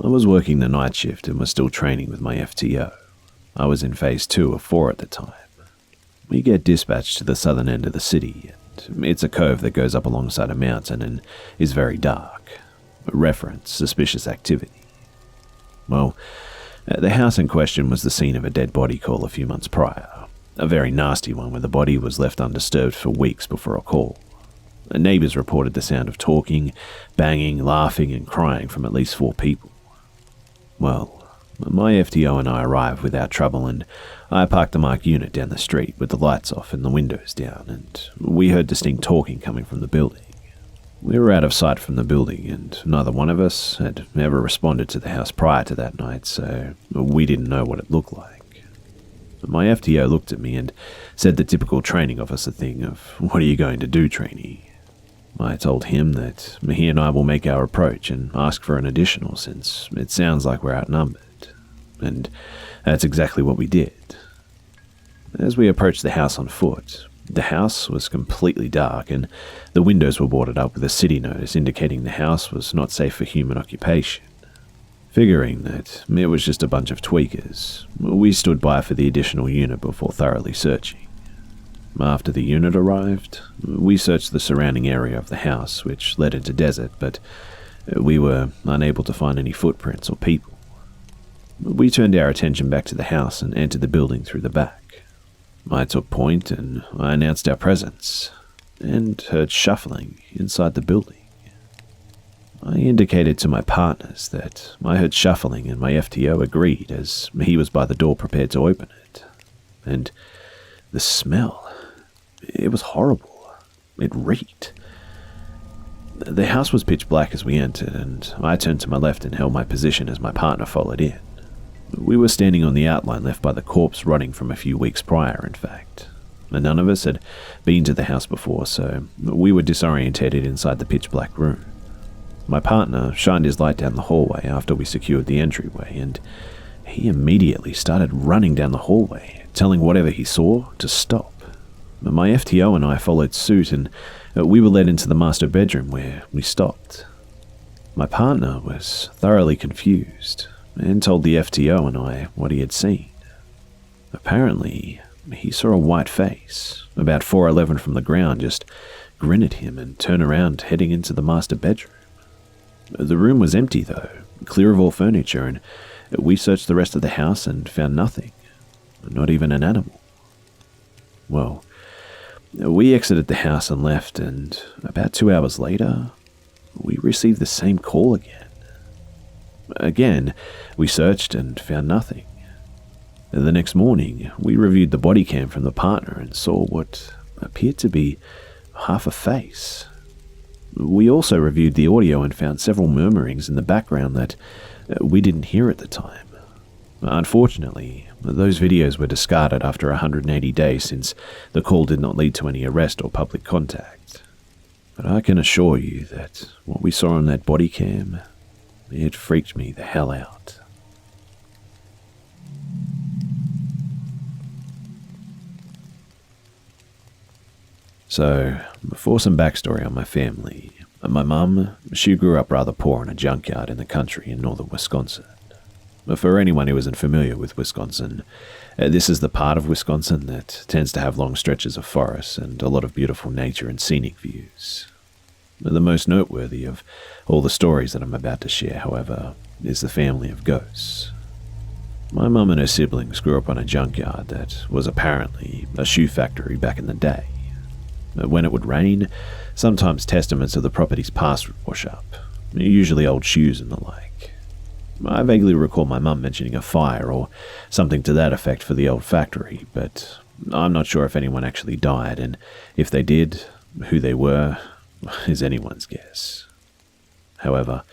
I was working the night shift and was still training with my FTO. I was in phase 2 of 4 at the time. We get dispatched to the southern end of the city, and it's a cove that goes up alongside a mountain and is very dark. Reference suspicious activity. Well, the house in question was the scene of a dead body call a few months prior. A very nasty one where the body was left undisturbed for weeks before a call. Neighbours reported the sound of talking, banging, laughing and crying from at least 4 people. Well, my FTO and I arrived without trouble, and I parked the marked unit down the street with the lights off and the windows down, and we heard distinct talking coming from the building. We were out of sight from the building, and neither one of us had ever responded to the house prior to that night, so we didn't know what it looked like. My FTO looked at me and said the typical training officer thing of, "What are you going to do, trainee?" I told him that he and I will make our approach and ask for an additional, since it sounds like we're outnumbered. And that's exactly what we did. As we approached the house on foot, the house was completely dark and the windows were boarded up with a city notice indicating the house was not safe for human occupation. Figuring that it was just a bunch of tweakers, we stood by for the additional unit before thoroughly searching. After the unit arrived, we searched the surrounding area of the house, which led into desert, but we were unable to find any footprints or people. We turned our attention back to the house and entered the building through the back. I took point and I announced our presence, and heard shuffling inside the building. I indicated to my partners that I heard shuffling, and my FTO agreed as he was by the door prepared to open it. And the smell, it was horrible. It reeked. The house was pitch black as we entered, and I turned to my left and held my position as my partner followed in. We were standing on the outline left by the corpse rotting from a few weeks prior, in fact. And none of us had been to the house before, so we were disorientated inside the pitch black room. My partner shined his light down the hallway after we secured the entryway, and he immediately started running down the hallway, telling whatever he saw to stop. My FTO and I followed suit, and we were led into the master bedroom where we stopped. My partner was thoroughly confused and told the FTO and I what he had seen. Apparently, he saw a white face, about 4'11" from the ground, just grin at him and turn around heading into the master bedroom. The room was empty though, clear of all furniture, and we searched the rest of the house and found nothing, not even an animal. Well, we exited the house and left, and about 2 hours later, we received the same call again. Again, we searched and found nothing. The next morning, we reviewed the body cam from the partner and saw what appeared to be half a face. We also reviewed the audio and found several murmurings in the background that we didn't hear at the time. Unfortunately, those videos were discarded after 180 days since the call did not lead to any arrest or public contact. But I can assure you that what we saw on that body cam, it freaked me the hell out. So, for some backstory on my family, my mum, she grew up rather poor in a junkyard in the country in northern Wisconsin. For anyone who isn't familiar with Wisconsin, this is the part of Wisconsin that tends to have long stretches of forests and a lot of beautiful nature and scenic views. The most noteworthy of all the stories that I'm about to share, however, is the family of ghosts. My mum and her siblings grew up on a junkyard that was apparently a shoe factory back in the day. When it would rain, sometimes testaments of the property's past would wash up, usually old shoes and the like. I vaguely recall my mum mentioning a fire or something to that effect for the old factory, but I'm not sure if anyone actually died, and if they did, who they were is anyone's guess. However,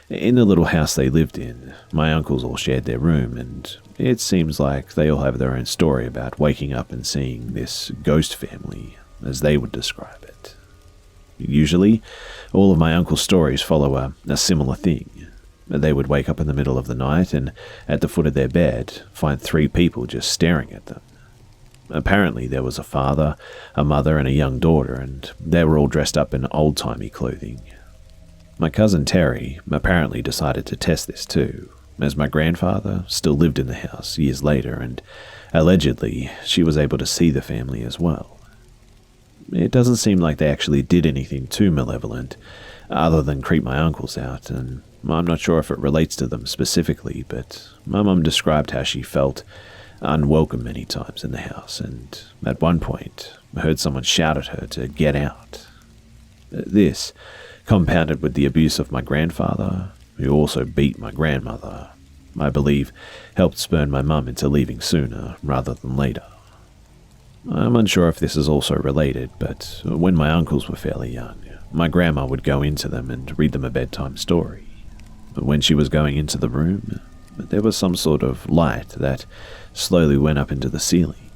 in the little house they lived in, my uncles all shared their room, and it seems like they all have their own story about waking up and seeing this ghost family, as they would describe it. Usually, all of my uncle's stories follow a similar thing. They would wake up in the middle of the night and, at the foot of their bed, find 3 people just staring at them. Apparently there was a father, a mother and a young daughter, and they were all dressed up in old-timey clothing. My cousin Terry apparently decided to test this too, as my grandfather still lived in the house years later, and allegedly she was able to see the family as well. It doesn't seem like they actually did anything too malevolent, other than creep my uncles out, and I'm not sure if it relates to them specifically, but my mum described how she felt unwelcome many times in the house, and at one point heard someone shout at her to get out. This, compounded with the abuse of my grandfather, who also beat my grandmother, I believe helped spurn my mum into leaving sooner rather than later. I'm unsure if this is also related, but when my uncles were fairly young, my grandma would go into them and read them a bedtime story. When she was going into the room, there was some sort of light that slowly went up into the ceiling.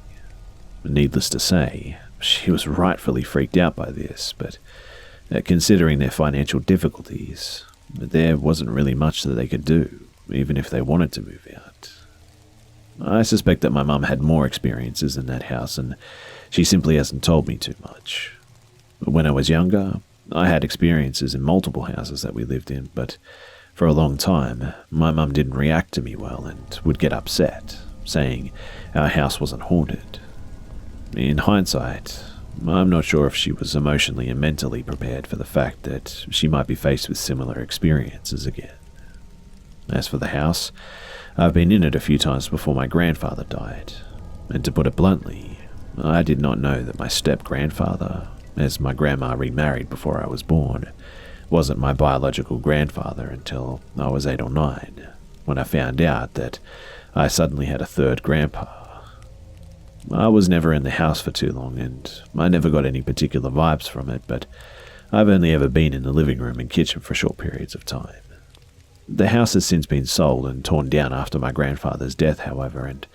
Needless to say, she was rightfully freaked out by this, but considering their financial difficulties, there wasn't really much that they could do, even if they wanted to move out. I suspect that my mum had more experiences in that house, and she simply hasn't told me too much. When I was younger, I had experiences in multiple houses that we lived in, but for a long time, my mum didn't react to me well and would get upset, saying our house wasn't haunted. In hindsight, I'm not sure if she was emotionally and mentally prepared for the fact that she might be faced with similar experiences again. As for the house, I've been in it a few times before my grandfather died, and to put it bluntly, I did not know that my step-grandfather, as my grandma remarried before I was born, wasn't my biological grandfather until I was 8 or 9, when I found out that I suddenly had a third grandpa. I was never in the house for too long, and I never got any particular vibes from it, but I've only ever been in the living room and kitchen for short periods of time. The house has since been sold and torn down after my grandfather's death, however, and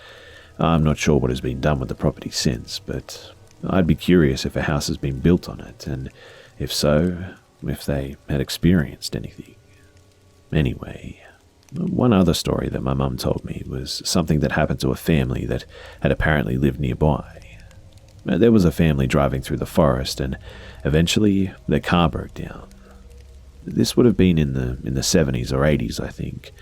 I'm not sure what has been done with the property since, but I'd be curious if a house has been built on it, and if so, if they had experienced anything. Anyway, one other story that my mum told me was something that happened to a family that had apparently lived nearby. There was a family driving through the forest, and eventually their car broke down. This would have been in the 70s or 80s, I think,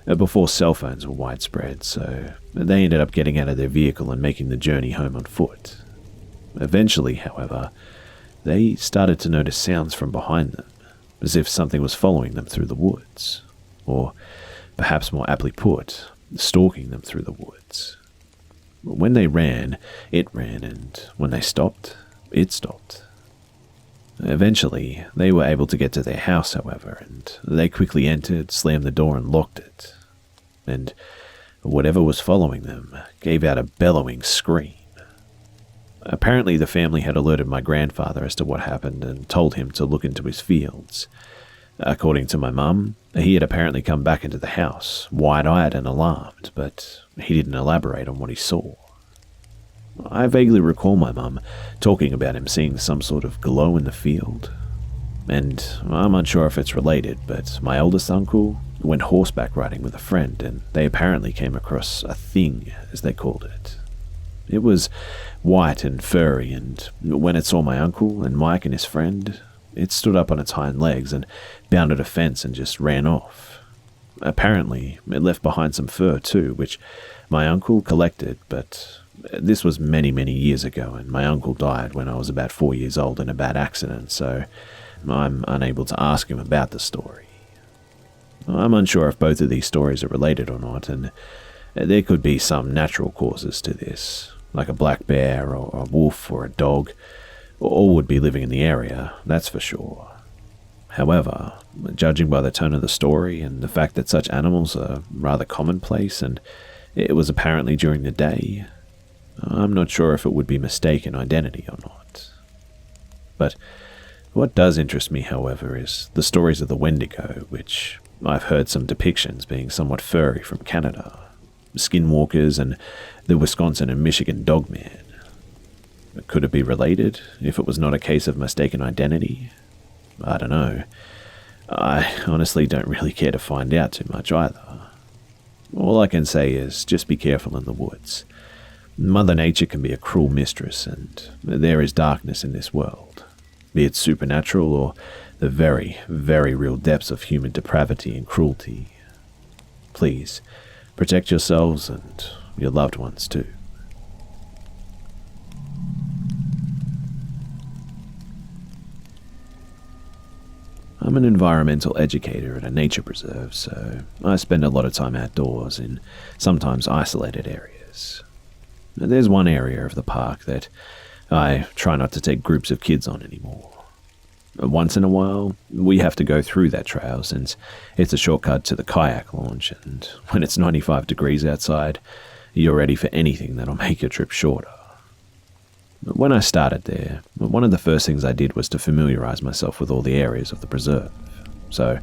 before cell phones were widespread, so they ended up getting out of their vehicle and making the journey home on foot. Eventually, however, they started to notice sounds from behind them, as if something was following them through the woods, or perhaps more aptly put, stalking them through the woods. When they ran, it ran, and when they stopped, it stopped. Eventually, they were able to get to their house, however, and they quickly entered, slammed the door, and locked it. And whatever was following them gave out a bellowing scream. Apparently, the family had alerted my grandfather as to what happened and told him to look into his fields. According to my mum, he had apparently come back into the house, wide-eyed and alarmed, but he didn't elaborate on what he saw. I vaguely recall my mum talking about him seeing some sort of glow in the field. And I'm unsure if it's related, but my oldest uncle went horseback riding with a friend, and they apparently came across a thing, as they called it. It was white and furry, and when it saw my uncle and Mike and his friend, it stood up on its hind legs and bounded a fence and just ran off. Apparently, it left behind some fur too, which my uncle collected, but this was many, many years ago, and my uncle died when I was about 4 years old in a bad accident, so I'm unable to ask him about the story. I'm unsure if both of these stories are related or not, and there could be some natural causes to this, like a black bear or a wolf or a dog. All would be living in the area, that's for sure. However, judging by the tone of the story and the fact that such animals are rather commonplace, and it was apparently during the day, I'm not sure if it would be mistaken identity or not. But what does interest me, however, is the stories of the Wendigo, which I've heard some depictions being somewhat furry from Canada, skinwalkers, and the Wisconsin and Michigan dogman. Could it be related, if it was not a case of mistaken identity? I don't know. I honestly don't really care to find out too much either. All I can say is just be careful in the woods. Mother Nature can be a cruel mistress, and there is darkness in this world. be it supernatural or the very, very real depths of human depravity and cruelty. Please, protect yourselves and your loved ones too. I'm an environmental educator at a nature preserve, so I spend a lot of time outdoors in sometimes isolated areas. There's one area of the park that I try not to take groups of kids on anymore. Once in a while, we have to go through that trail since it's a shortcut to the kayak launch, and when it's 95 degrees outside, you're ready for anything that'll make your trip shorter. When I started there, one of the first things I did was to familiarize myself with all the areas of the preserve. So,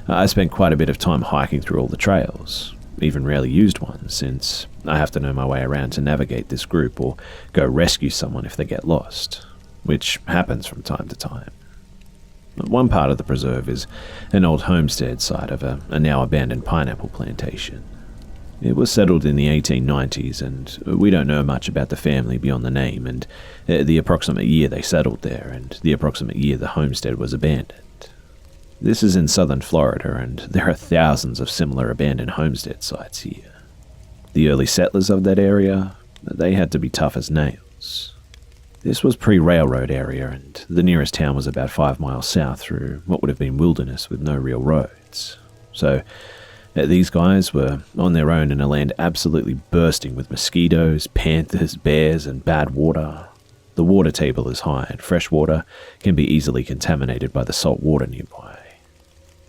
I spent quite a bit of time hiking through all the trails, even rarely used ones, since I have to know my way around to navigate this group or go rescue someone if they get lost, which happens from time to time. One part of the preserve is an old homestead site of a now abandoned pineapple plantation. It was settled in the 1890s, and we don't know much about the family beyond the name and the approximate year they settled there and the approximate year the homestead was abandoned. This is in southern Florida, and there are thousands of similar abandoned homestead sites here. The early settlers of that area, they had to be tough as nails. This was pre-railroad area, and the nearest town was about 5 miles south through what would have been wilderness with no real roads. So, these guys were on their own in a land absolutely bursting with mosquitoes, panthers, bears, and bad water. The water table is high, and fresh water can be easily contaminated by the salt water nearby.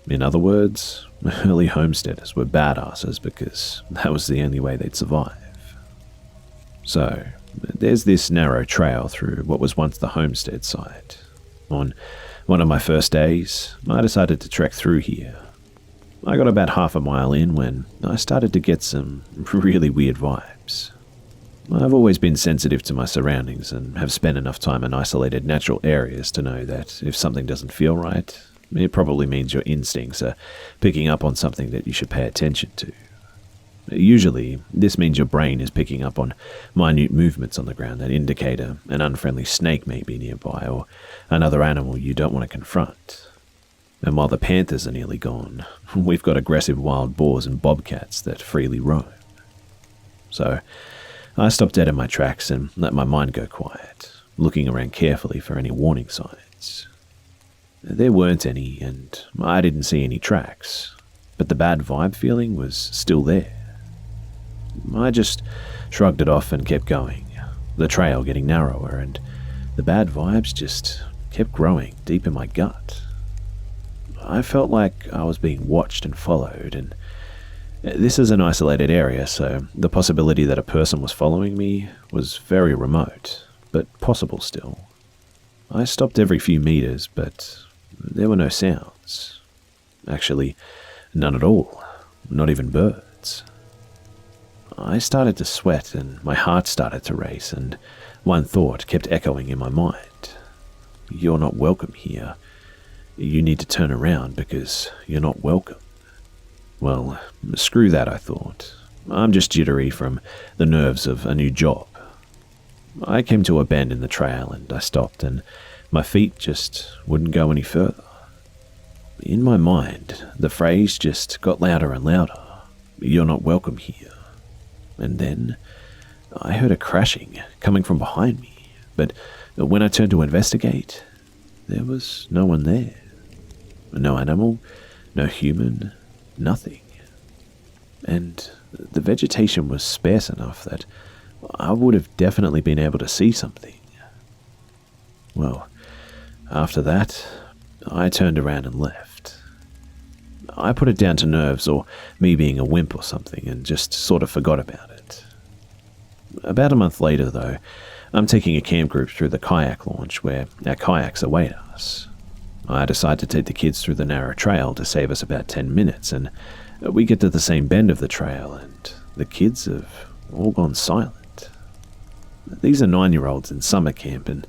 In other words, early homesteaders were badasses because that was the only way they'd survive. So, there's this narrow trail through what was once the homestead site. On one of my first days, I decided to trek through here. I got about half a mile in when I started to get some really weird vibes. I've always been sensitive to my surroundings and have spent enough time in isolated natural areas to know that if something doesn't feel right, it probably means your instincts are picking up on something that you should pay attention to. Usually, this means your brain is picking up on minute movements on the ground that indicate an unfriendly snake may be nearby or another animal you don't want to confront. And while the panthers are nearly gone, we've got aggressive wild boars and bobcats that freely roam. So, I stopped dead in my tracks and let my mind go quiet, looking around carefully for any warning signs. There weren't any, and I didn't see any tracks, but the bad vibe feeling was still there. I just shrugged it off and kept going, the trail getting narrower, and the bad vibes just kept growing deep in my gut. I felt like I was being watched and followed, and this is an isolated area, so the possibility that a person was following me was very remote, but possible still. I stopped every few meters, but there were no sounds. Actually, none at all, not even birds. I started to sweat and my heart started to race, and one thought kept echoing in my mind. You're not welcome here. You need to turn around because you're not welcome. Well, screw that, I thought. I'm just jittery from the nerves of a new job. I came to a bend in the trail and I stopped, and my feet just wouldn't go any further. In my mind, the phrase just got louder and louder. You're not welcome here. And then I heard a crashing coming from behind me, but when I turned to investigate, there was no one there. No animal, no human, nothing. And the vegetation was sparse enough that I would have definitely been able to see something. Well, after that, I turned around and left. I put it down to nerves or me being a wimp or something and just sort of forgot about it. About a month later, though, I'm taking a camp group through the kayak launch where our kayaks await us. I decide to take the kids through the narrow trail to save us about 10 minutes, and we get to the same bend of the trail, and the kids have all gone silent. These are 9-year-olds in summer camp, and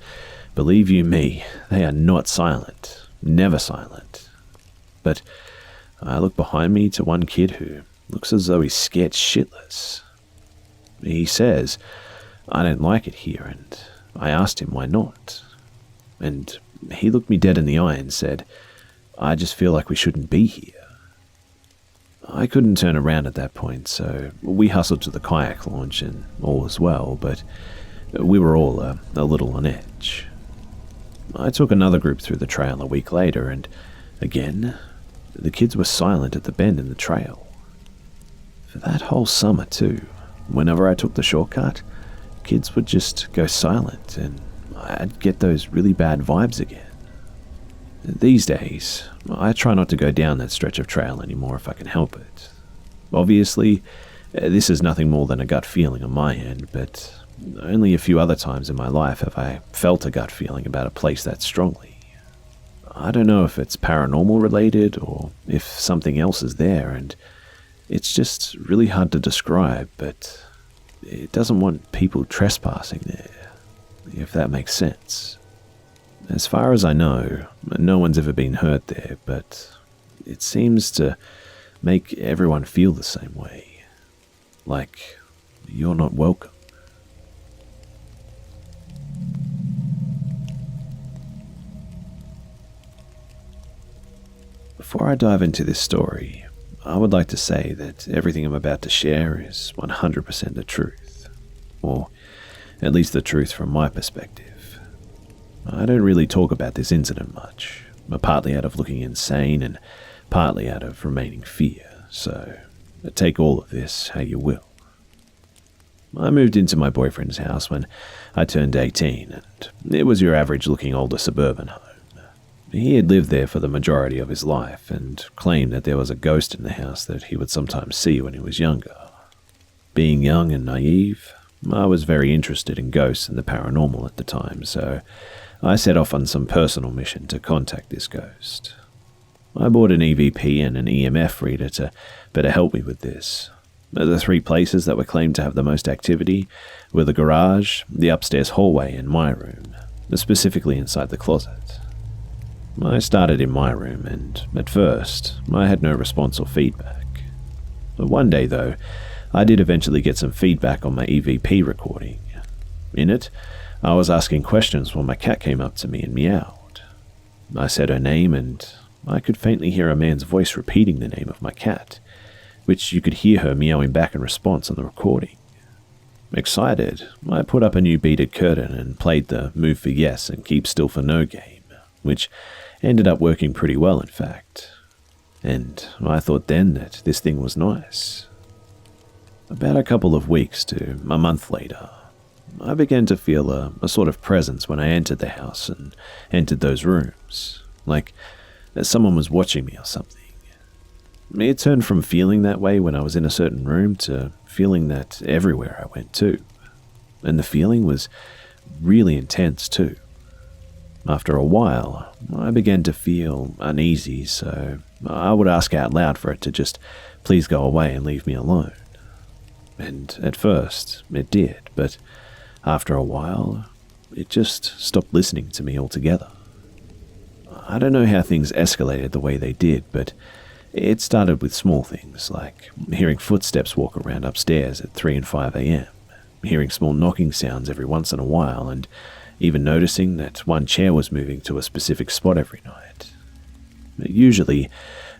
believe you me, they are not silent, never silent. But I look behind me to one kid who looks as though he's scared shitless. He says, I don't like it here, and I asked him why not. And He looked me dead in the eye and said, "I just feel like we shouldn't be here." I couldn't turn around at that point, so we hustled to the kayak launch and all was well, but we were all a little on edge. I took another group through the trail a week later, and again, the kids were silent at the bend in the trail. For that whole summer too, whenever I took the shortcut, kids would just go silent and I'd get those really bad vibes again. These days, I try not to go down that stretch of trail anymore if I can help it. Obviously, this is nothing more than a gut feeling on my end, but only a few other times in my life have I felt a gut feeling about a place that strongly. I don't know if it's paranormal related or if something else is there, and it's just really hard to describe, but it doesn't want people trespassing there, if that makes sense. As far as I know, no one's ever been hurt there, but it seems to make everyone feel the same way. Like you're not welcome. Before I dive into this story, I would like to say that everything I'm about to share is 100% the truth, or at least the truth from my perspective. I don't really talk about this incident much, partly out of looking insane and partly out of remaining fear, so take all of this how you will. I moved into my boyfriend's house when I turned 18, and it was your average-looking older suburban home. He had lived there for the majority of his life and claimed that there was a ghost in the house that he would sometimes see when he was younger. Being young and naive, I was very interested in ghosts and the paranormal at the time, so I set off on some personal mission to contact this ghost. I bought an EVP and an EMF reader to better help me with this. The three places that were claimed to have the most activity were the garage, the upstairs hallway, and my room, specifically inside the closet. I started in my room, and at first, I had no response or feedback. One day, though, I did eventually get some feedback on my EVP recording. In it, I was asking questions when my cat came up to me and meowed. I said her name, and I could faintly hear a man's voice repeating the name of my cat, which you could hear her meowing back in response on the recording. Excited, I put up a new beaded curtain and played the Move for Yes and Keep Still for No game, which ended up working pretty well, in fact. And I thought then that this thing was nice. About a couple of weeks to a month later, I began to feel a sort of presence when I entered the house and entered those rooms, like someone was watching me or something. It turned from feeling that way when I was in a certain room to feeling that everywhere I went too. And the feeling was really intense too. After a while, I began to feel uneasy, so I would ask out loud for it to just please go away and leave me alone. And at first, it did, but after a while, it just stopped listening to me altogether. I don't know how things escalated the way they did, but it started with small things, like hearing footsteps walk around upstairs at 3 and 5 a.m., hearing small knocking sounds every once in a while, and even noticing that one chair was moving to a specific spot every night. Usually,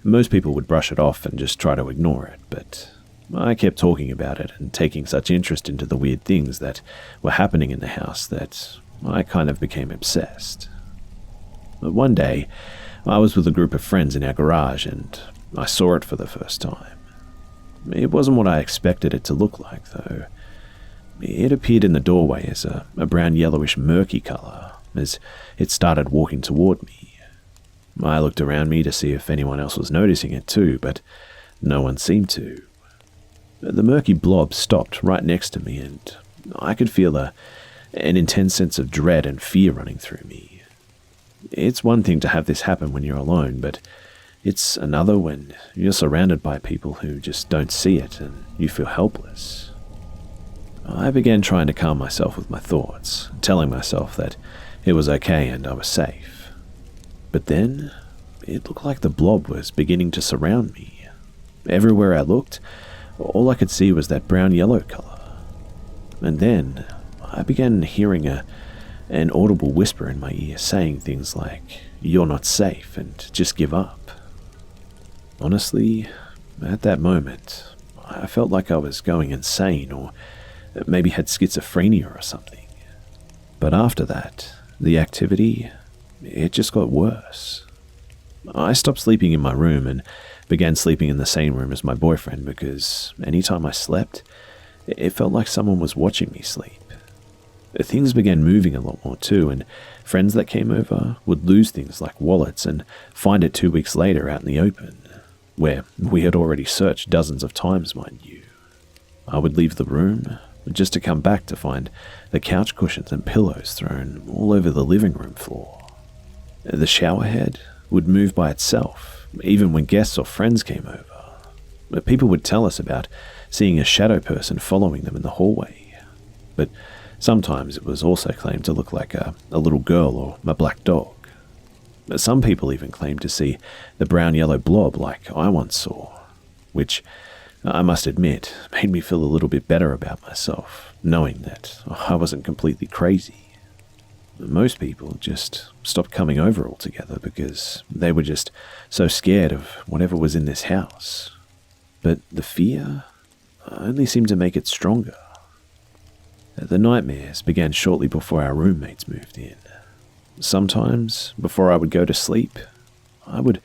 most people would brush it off and just try to ignore it, but I kept talking about it and taking such interest into the weird things that were happening in the house that I kind of became obsessed. But one day, I was with a group of friends in our garage and I saw it for the first time. It wasn't what I expected it to look like, though. It appeared in the doorway as a brown yellowish murky color as it started walking toward me. I looked around me to see if anyone else was noticing it too, but no one seemed to. The murky blob stopped right next to me and I could feel an intense sense of dread and fear running through me. It's one thing to have this happen when you're alone, but it's another when you're surrounded by people who just don't see it and you feel helpless. I began trying to calm myself with my thoughts, telling myself that it was okay and I was safe. But then, it looked like the blob was beginning to surround me. Everywhere I looked, all I could see was that brown-yellow color. And then, I began hearing a an audible whisper in my ear saying things like, "You're not safe and just give up." Honestly, at that moment, I felt like I was going insane or maybe had schizophrenia or something. But after that, the activity, it just got worse. I stopped sleeping in my room and began sleeping in the same room as my boyfriend because anytime I slept, it felt like someone was watching me sleep. Things began moving a lot more too, and friends that came over would lose things like wallets and find it 2 weeks later out in the open, where we had already searched dozens of times, mind you. I would leave the room just to come back to find the couch cushions and pillows thrown all over the living room floor. The shower head would move by itself, even when guests or friends came over. People would tell us about seeing a shadow person following them in the hallway, but sometimes it was also claimed to look like a little girl or a black dog. Some people even claimed to see the brown-yellow blob like I once saw, which I must admit made me feel a little bit better about myself, knowing that I wasn't completely crazy. Most people just stopped coming over altogether because they were just so scared of whatever was in this house. But the fear only seemed to make it stronger. The nightmares began shortly before our roommates moved in. Sometimes, before I would go to sleep, I would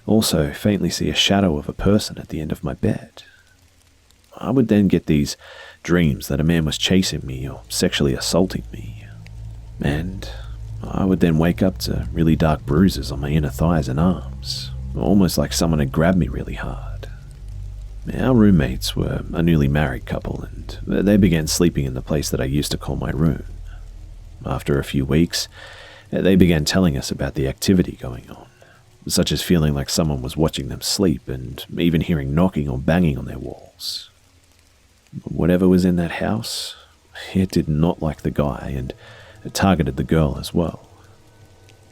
also faintly see a shadow of a person at the end of my bed. I would then get these dreams that a man was chasing me or sexually assaulting me. And I would then wake up to really dark bruises on my inner thighs and arms, almost like someone had grabbed me really hard. Our roommates were a newly married couple, and they began sleeping in the place that I used to call my room. After a few weeks, they began telling us about the activity going on, such as feeling like someone was watching them sleep and even hearing knocking or banging on their walls. Whatever was in that house, it did not like the guy and it targeted the girl as well.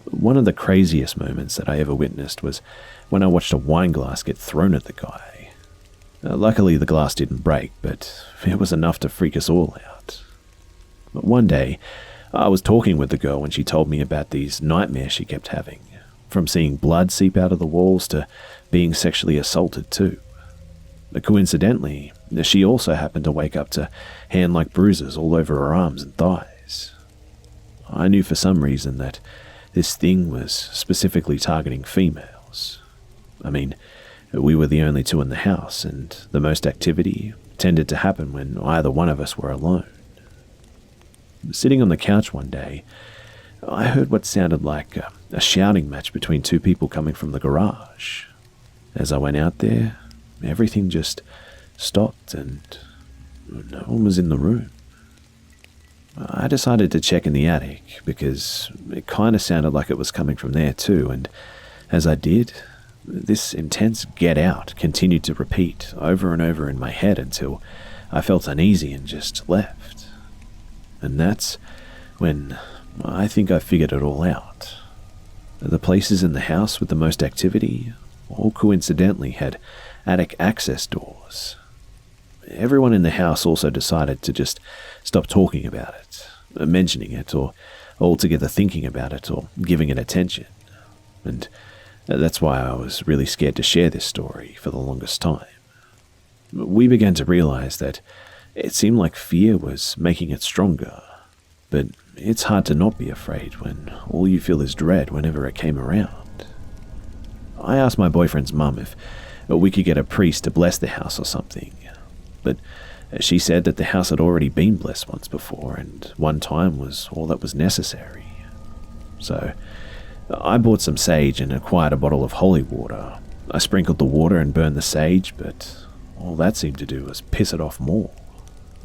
One of the craziest moments that I ever witnessed was when I watched a wine glass get thrown at the guy. Luckily, the glass didn't break, but it was enough to freak us all out. But one day, I was talking with the girl when she told me about these nightmares she kept having, from seeing blood seep out of the walls to being sexually assaulted too. But coincidentally, she also happened to wake up to hand-like bruises all over her arms and thighs. I knew for some reason that this thing was specifically targeting females. I mean, we were the only two in the house, and the most activity tended to happen when either one of us were alone. Sitting on the couch one day, I heard what sounded like a shouting match between two people coming from the garage. As I went out there, everything just stopped and no one was in the room. I decided to check in the attic because it kind of sounded like it was coming from there too, and as I did, this intense "get out" continued to repeat over and over in my head until I felt uneasy and just left. And that's when I think I figured it all out. The places in the house with the most activity all coincidentally had attic access doors. Everyone in the house also decided to just stop talking about it, mentioning it, or altogether thinking about it or giving it attention. And that's why I was really scared to share this story for the longest time. We began to realize that it seemed like fear was making it stronger, but it's hard to not be afraid when all you feel is dread whenever it came around. I asked my boyfriend's mum if we could get a priest to bless the house or something, but she said that the house had already been blessed once before, and one time was all that was necessary. So I bought some sage and acquired a bottle of holy water. I sprinkled the water and burned the sage, but all that seemed to do was piss it off more.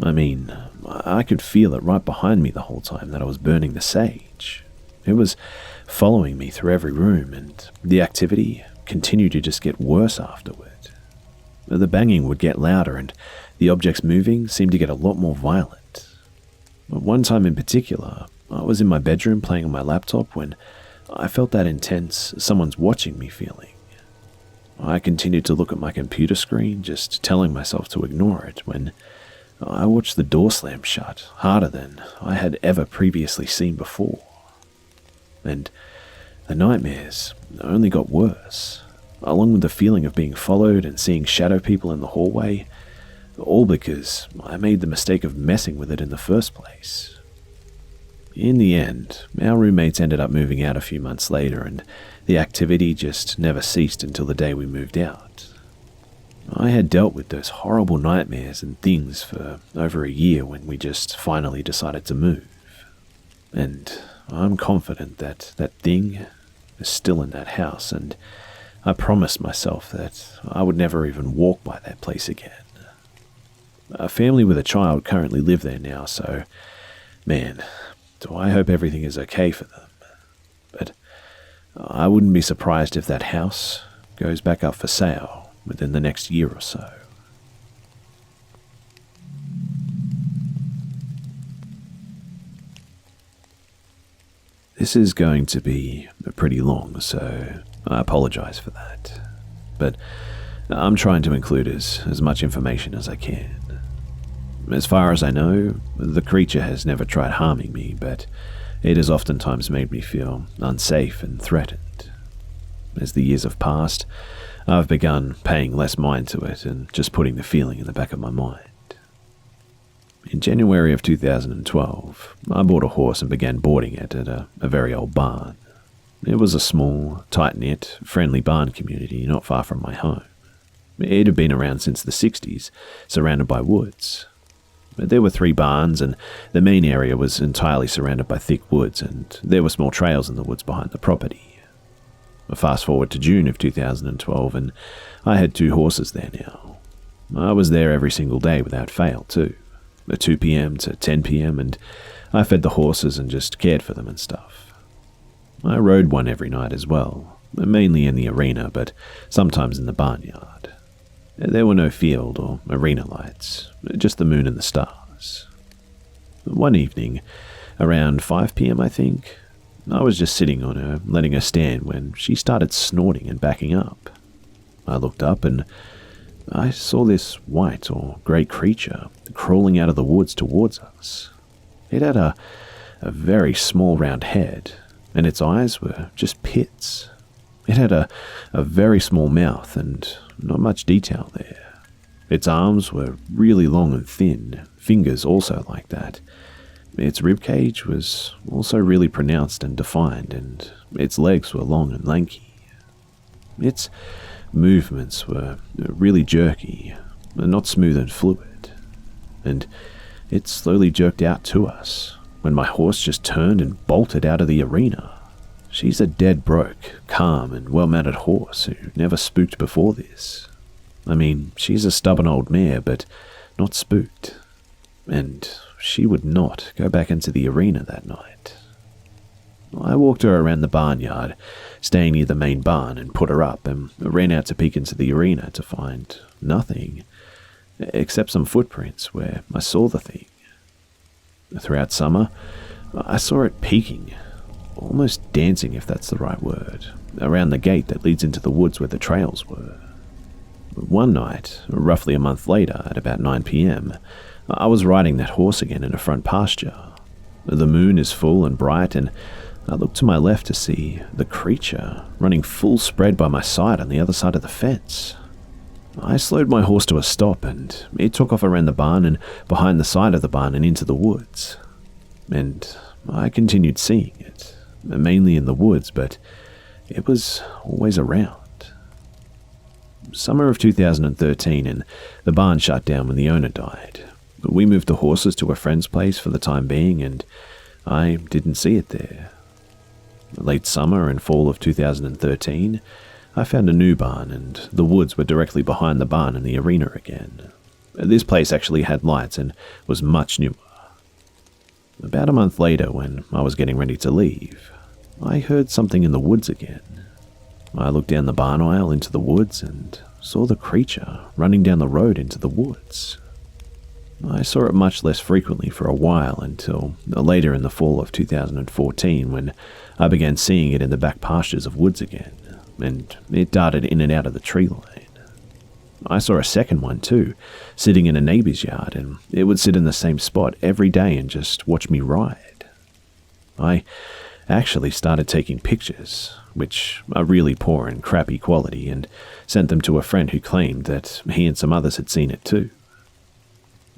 I mean, I could feel it right behind me the whole time that I was burning the sage. It was following me through every room, and the activity continued to just get worse afterward. The banging would get louder, and the objects moving seemed to get a lot more violent. One time in particular, I was in my bedroom playing on my laptop when I felt that intense "someone's watching me" feeling. I continued to look at my computer screen, just telling myself to ignore it, when I watched the door slam shut harder than I had ever previously seen before. And the nightmares only got worse, along with the feeling of being followed and seeing shadow people in the hallway, all because I made the mistake of messing with it in the first place. In the end, our roommates ended up moving out a few months later, and the activity just never ceased until the day we moved out. I had dealt with those horrible nightmares and things for over a year when we just finally decided to move. And I'm confident that that thing is still in that house, and I promised myself that I would never even walk by that place again. A family with a child currently live there now, so, man, do I hope everything is okay for them. But I wouldn't be surprised if that house goes back up for sale within the next year or so. This is going to be pretty long, so I apologize for that. But I'm trying to include as much information as I can. As far as I know, the creature has never tried harming me, but it has oftentimes made me feel unsafe and threatened. As the years have passed, I've begun paying less mind to it and just putting the feeling in the back of my mind. In January of 2012, I bought a horse and began boarding it at a very old barn. It was a small, tight-knit, friendly barn community not far from my home. It had been around since the 60s, surrounded by woods. There were 3 barns, and the main area was entirely surrounded by thick woods, and there were small trails in the woods behind the property. Fast forward to June of 2012, and I had 2 horses there now. I was there every single day without fail, too. At 2 p.m. to 10 p.m, and I fed the horses and just cared for them and stuff. I rode one every night as well, mainly in the arena, but sometimes in the barnyard. There were no field or arena lights, just the moon and the stars. One evening, around 5 p.m, I think, I was just sitting on her, letting her stand, when she started snorting and backing up. I looked up and I saw this white or grey creature crawling out of the woods towards us. It had a very small round head, and its eyes were just pits. It had a very small mouth and not much detail there. Its arms were really long and thin, fingers also like that. Its ribcage was also really pronounced and defined, and its legs were long and lanky. Its movements were really jerky, not smooth and fluid, and it slowly jerked out to us when my horse just turned and bolted out of the arena. She's a dead broke, calm and well-mounted horse who never spooked before this. I mean, she's a stubborn old mare, but not spooked. And she would not go back into the arena that night. I walked her around the barnyard, staying near the main barn, and put her up, and ran out to peek into the arena to find nothing, except some footprints where I saw the thing. Throughout summer, I saw it peeking, almost dancing if that's the right word, around the gate that leads into the woods where the trails were. One night, roughly a month later, at about 9 p.m, I was riding that horse again in a front pasture. The moon is full and bright, and I looked to my left to see the creature running full spread by my side on the other side of the fence. I slowed my horse to a stop, and it took off around the barn and behind the side of the barn and into the woods. And I continued seeing it, mainly in the woods, but it was always around. Summer of 2013, and the barn shut down when the owner died. We moved the horses to a friend's place for the time being, and I didn't see it there. Late summer and fall of 2013, I found a new barn, and the woods were directly behind the barn and the arena again. This place actually had lights and was much newer. About a month later, when I was getting ready to leave, I heard something in the woods again. I looked down the barn aisle into the woods and saw the creature running down the road into the woods. I saw it much less frequently for a while until later in the fall of 2014, when I began seeing it in the back pastures of woods again, and it darted in and out of the tree line. I saw a second one too, sitting in a neighbour's yard, and it would sit in the same spot every day and just watch me ride. I actually started taking pictures, which are really poor and crappy quality, and sent them to a friend who claimed that he and some others had seen it too.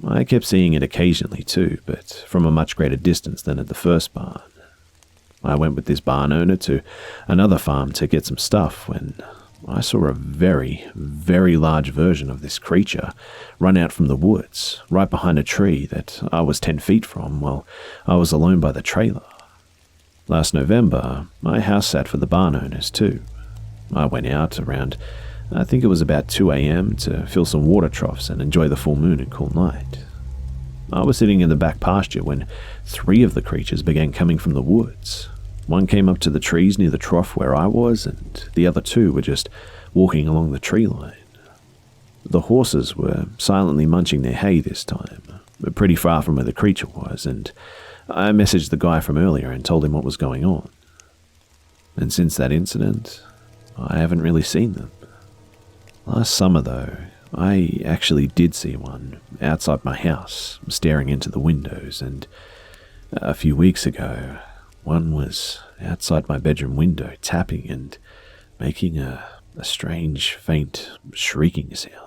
I kept seeing it occasionally too, but from a much greater distance than at the first barn. I went with this barn owner to another farm to get some stuff when I saw a very, very large version of this creature run out from the woods, right behind a tree that I was 10 feet from while I was alone by the trailer. Last November, my house sat for the barn owners too. I went out around, I think it was about 2 a.m. to fill some water troughs and enjoy the full moon and cool night. I was sitting in the back pasture when 3 of the creatures began coming from the woods. One came up to the trees near the trough where I was, and the other 2 were just walking along the tree line. The horses were silently munching their hay this time, but pretty far from where the creature was, and I messaged the guy from earlier and told him what was going on. And since that incident, I haven't really seen them. Last summer, though, I actually did see one outside my house, staring into the windows, and a few weeks ago, one was outside my bedroom window, tapping and making a strange, faint, shrieking sound.